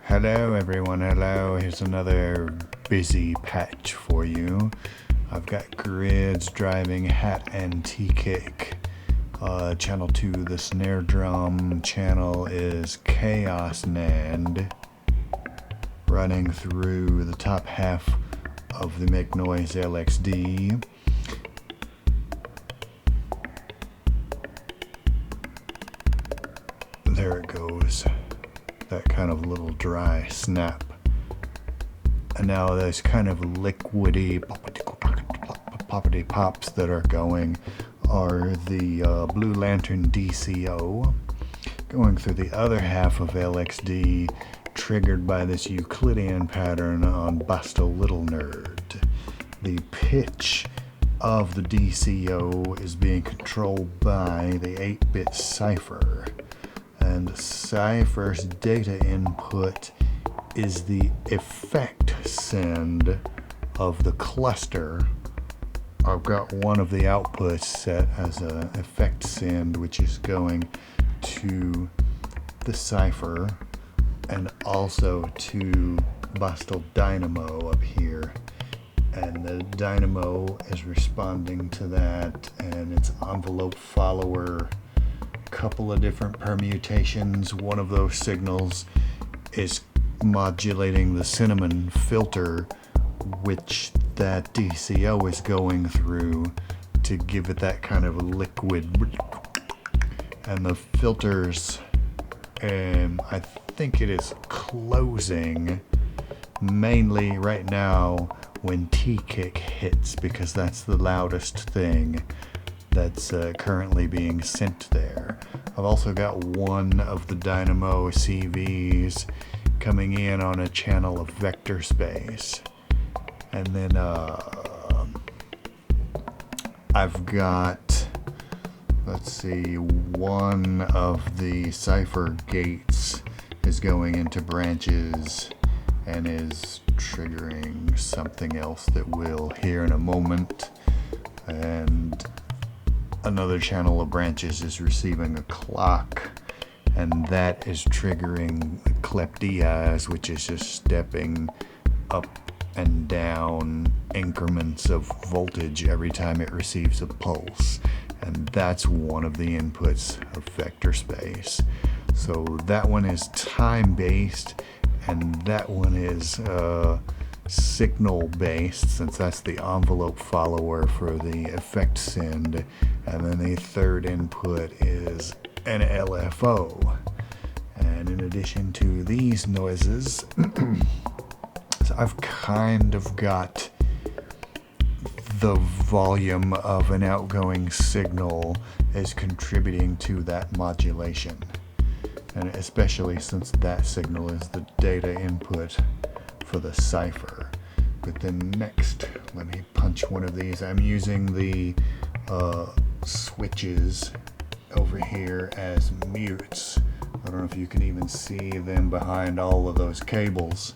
Hello everyone, hello. Here's another busy patch for you. I've got grids driving hat and T-kick. Channel 2, the snare drum channel is Chaos NAND, running through the top half of the Make Noise LXD. There it goes. That kind of little dry snap. And now those kind of liquidy poppity pops that are going are the Blue Lantern DCO going through the other half of LXD, triggered by this Euclidean pattern on Bastl Little Nerd. The pitch of the DCO is being controlled by the 8-bit cipher, and cipher's data input is the effect send of the cluster. I've got one of the outputs set as an effect send, which is going to the cipher and also to Bastl Dynamo up here. And the dynamo is responding to that, and its envelope follower, couple of different permutations. One of those signals is modulating the cinnamon filter, which that DCO is going through to give it that kind of liquid. And the filters, I think it is closing mainly right now when T-kick hits, because that's the loudest thing that's currently being sent there. I've also got one of the Dynamo CVs coming in on a channel of vector space. And then I've got, let's see, one of the cipher gates is going into branches and is triggering something else that we'll hear in a moment. And another channel of branches is receiving a clock, and that is triggering the clep diaz, which is just stepping up and down increments of voltage every time it receives a pulse. And that's one of the inputs of vector space. So that one is time-based, and that one is signal-based, since that's the envelope follower for the effect send. And then the third input is an LFO. And in addition to these noises, so I've kind of got the volume of an outgoing signal is contributing to that modulation. And especially since that signal is the data input for the cipher. But then next, let me punch one of these. I'm using the switches over here as mutes. I don't know if you can even see them behind all of those cables.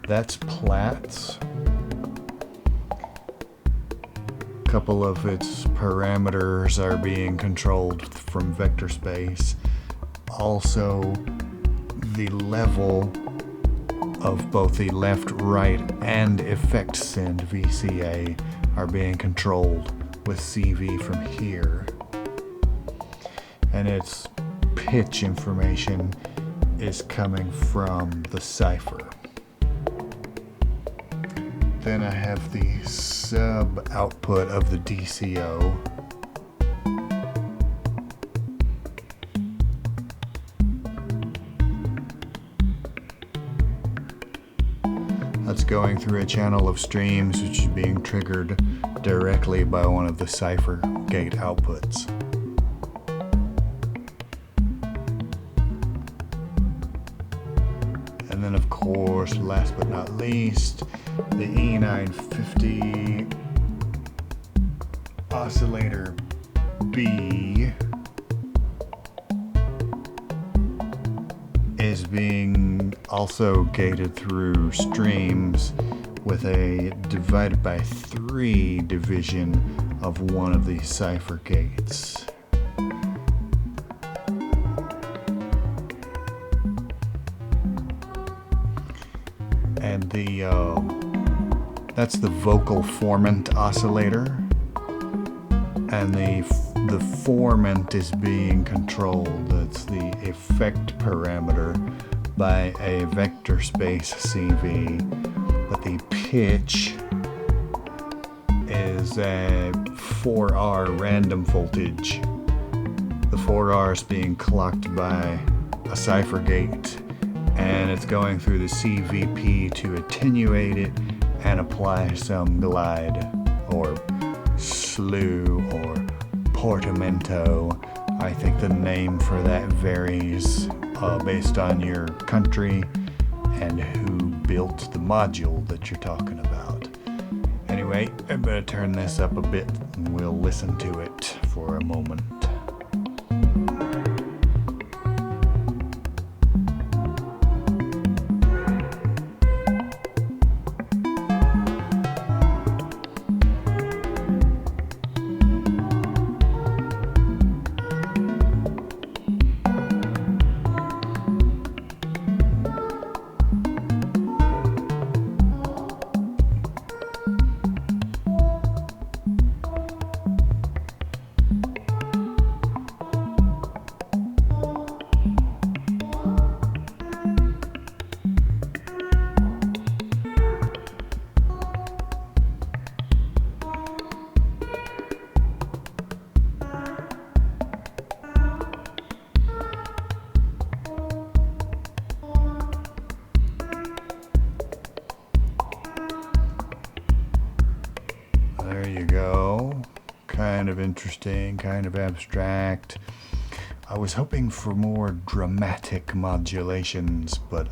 That's Platts. A couple of its parameters are being controlled from vector space. Also, the level of both the left, right, and effect send VCA are being controlled with CV from here. And its pitch information is coming from the cipher. Then I have the sub output of the DCO. That's going through a channel of streams, which is being triggered directly by one of the cipher gate outputs. And then, of course, last but not least, the E950 oscillator B is being also gated through streams with a divided by 3 division of one of these cipher gates. and that's the vocal formant oscillator, and the formant is being controlled. That's the effect parameter by a vector space CV, but the pitch is a 4R random voltage. The 4R is being clocked by a cipher gate, and it's going through the CVP to attenuate it and apply some glide or slew or portamento. I think the name for that varies based on your country and who built the module that you're talking about. Anyway, I better turn this up a bit and we'll listen to it for a moment. There you go. Kind of interesting, kind of abstract. I was hoping for more dramatic modulations, but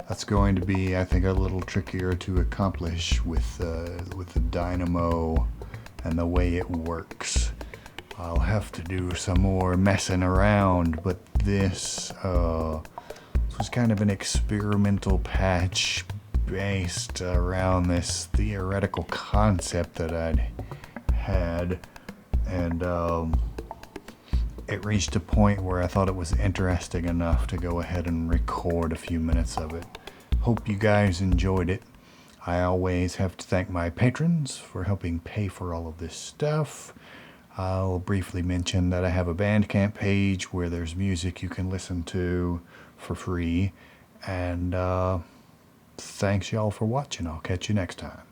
that's going to be, I think, a little trickier to accomplish with the dynamo and the way it works. I'll have to do some more messing around, but this was kind of an experimental patch based around this theoretical concept that I'd had, and it reached a point where I thought it was interesting enough to go ahead and record a few minutes of it. Hope you guys enjoyed it. I always have to thank my patrons for helping pay for all of this stuff. I'll briefly mention that I have a Bandcamp page where there's music you can listen to for free, and thanks y'all for watching. I'll catch you next time.